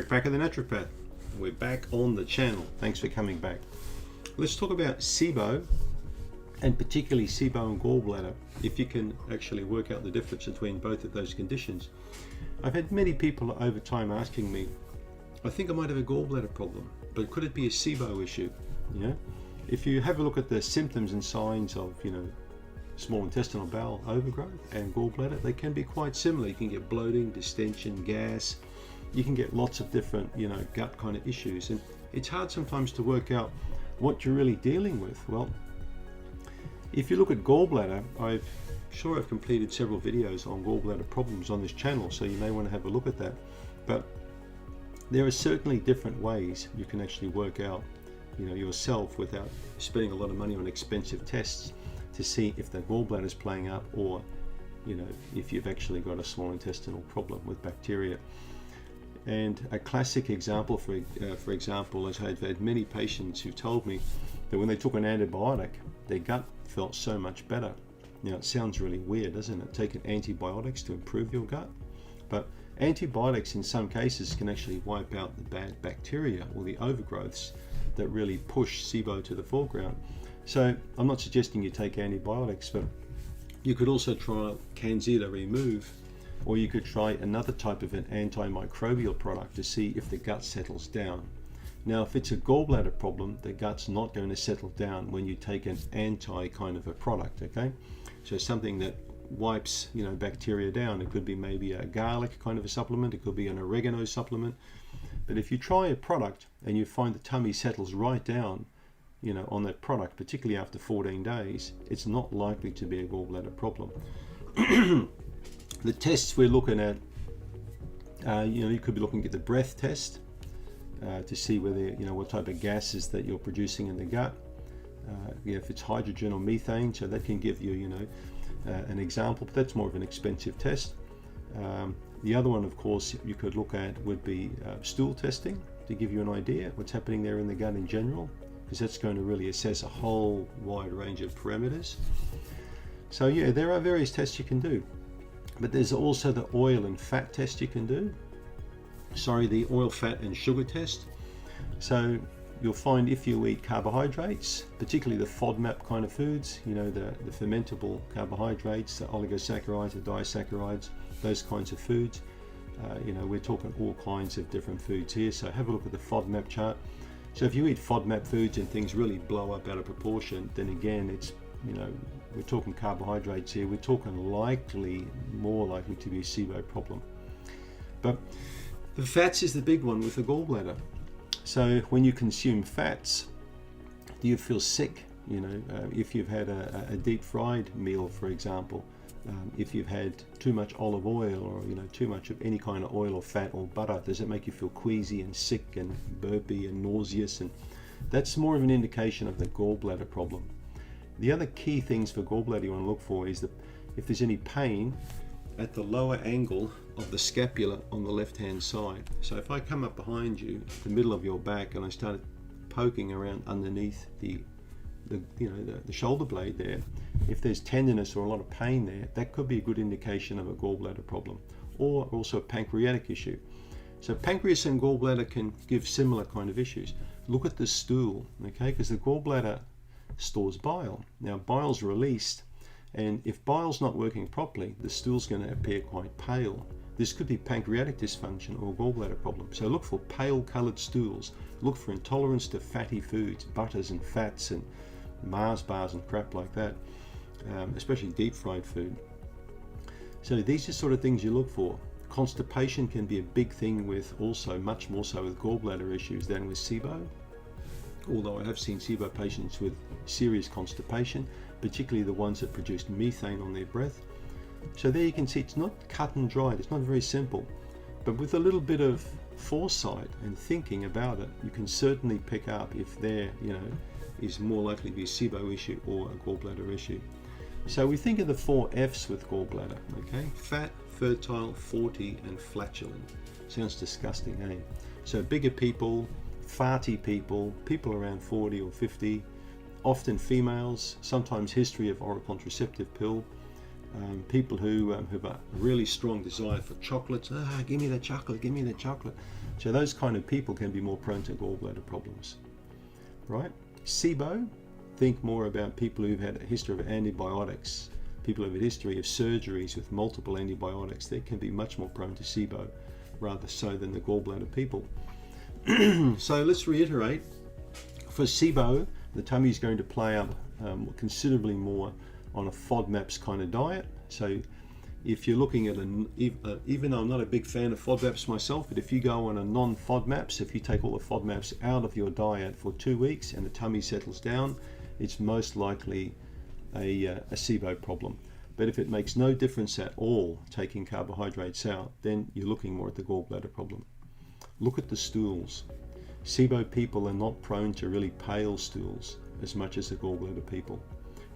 Packer the Naturopath. We're back on the channel. Thanks for coming back. Let's talk about SIBO, and particularly SIBO and gallbladder, if you can actually work out the difference between both of those conditions. I've had many people over time asking me, I think I might have a gallbladder problem, but could it be a SIBO issue? You know, if you have a look at the symptoms and signs of, small intestinal bowel overgrowth and gallbladder, they can be quite similar. You can get bloating, distension, gas. You can get lots of different, gut kind of issues. And it's hard sometimes to work out what you're really dealing with. Well, if you look at gallbladder, I've completed several videos on gallbladder problems on this channel, so you may want to have a look at that. But there are certainly different ways you can actually work out, yourself without spending a lot of money on expensive tests to see if the gallbladder is playing up, or if you've actually got a small intestinal problem with bacteria. And a classic example, for example, is I've had many patients who told me that when they took an antibiotic, their gut felt so much better. It sounds really weird, doesn't it? Taking antibiotics to improve your gut, but antibiotics in some cases can actually wipe out the bad bacteria or the overgrowths that really push SIBO to the foreground. So I'm not suggesting you take antibiotics, but you could also try Candida Remove, or you could try another type of an antimicrobial product to see if the gut settles down. Now, if it's a gallbladder problem, the gut's not going to settle down when you take an anti kind of a product, okay? So something that wipes, bacteria down. It could be maybe a garlic kind of a supplement. It could be an oregano supplement. But if you try a product and you find the tummy settles right down, on that product, particularly after 14 days, it's not likely to be a gallbladder problem. The tests we're looking at, you could be looking at the breath test to see whether, what type of gases that you're producing in the gut. If it's hydrogen or methane, so that can give you, an example, but that's more of an expensive test. The other one, of course, you could look at would be stool testing to give you an idea what's happening there in the gut in general, because that's going to really assess a whole wide range of parameters. So yeah, there are various tests you can do, but there's also the oil and fat test you can do. The oil, fat and sugar test. So you'll find if you eat carbohydrates, particularly the FODMAP kind of foods, the fermentable carbohydrates, the oligosaccharides, the disaccharides, those kinds of foods. We're talking all kinds of different foods here. So have a look at the FODMAP chart. So if you eat FODMAP foods and things really blow up out of proportion, then again, it's, we're talking carbohydrates here. We're talking more likely to be a SIBO problem. But the fats is the big one with the gallbladder. So when you consume fats, do you feel sick? If you've had a deep fried meal, for example, if you've had too much olive oil, or too much of any kind of oil or fat or butter, does it make you feel queasy and sick and burpy and nauseous? And that's more of an indication of the gallbladder problem. The other key things for gallbladder you want to look for is that if there's any pain at the lower angle of the scapula on the left hand side. So if I come up behind you, the middle of your back, and I started poking around underneath the shoulder blade there, if there's tenderness or a lot of pain there, that could be a good indication of a gallbladder problem, or also a pancreatic issue. So pancreas and gallbladder can give similar kind of issues. Look at the stool, okay, because the gallbladder stores bile. Now bile's released, and if bile's not working properly, the stool's going to appear quite pale. This could be pancreatic dysfunction or gallbladder problem. So look for pale colored stools. Look for intolerance to fatty foods, butters and fats and Mars bars and crap like that, especially deep fried food. So these are sort of things you look for. Constipation can be a big thing with, also much more so with gallbladder issues than with SIBO. Although I have seen SIBO patients with serious constipation, particularly the ones that produced methane on their breath. So there you can see it's not cut and dried, it's not very simple, but with a little bit of foresight and thinking about it, you can certainly pick up if there, is more likely to be a SIBO issue or a gallbladder issue. So we think of the 4 F's with gallbladder, okay? Fat, fertile, forty, and flatulent. Sounds disgusting, eh? So bigger people, farty people, people around 40 or 50, often females, sometimes history of oral contraceptive pill, People who have a really strong desire for chocolates. Give me the chocolate, give me the chocolate. So those kind of people can be more prone to gallbladder problems, right? SIBO, think more about people who've had a history of antibiotics, people who have a history of surgeries with multiple antibiotics. They can be much more prone to SIBO, rather so than the gallbladder people. So let's reiterate, for SIBO, the tummy is going to play up considerably more on a FODMAPs kind of diet. So if you're looking at even though I'm not a big fan of FODMAPs myself, but if you go on a non-FODMAPs, if you take all the FODMAPs out of your diet for 2 weeks and the tummy settles down, it's most likely a SIBO problem. But if it makes no difference at all taking carbohydrates out, then you're looking more at the gallbladder problem. Look at the stools. SIBO people are not prone to really pale stools as much as the gallbladder people.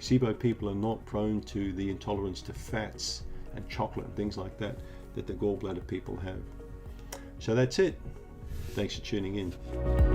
SIBO people are not prone to the intolerance to fats and chocolate and things like that that the gallbladder people have. So that's it. Thanks for tuning in.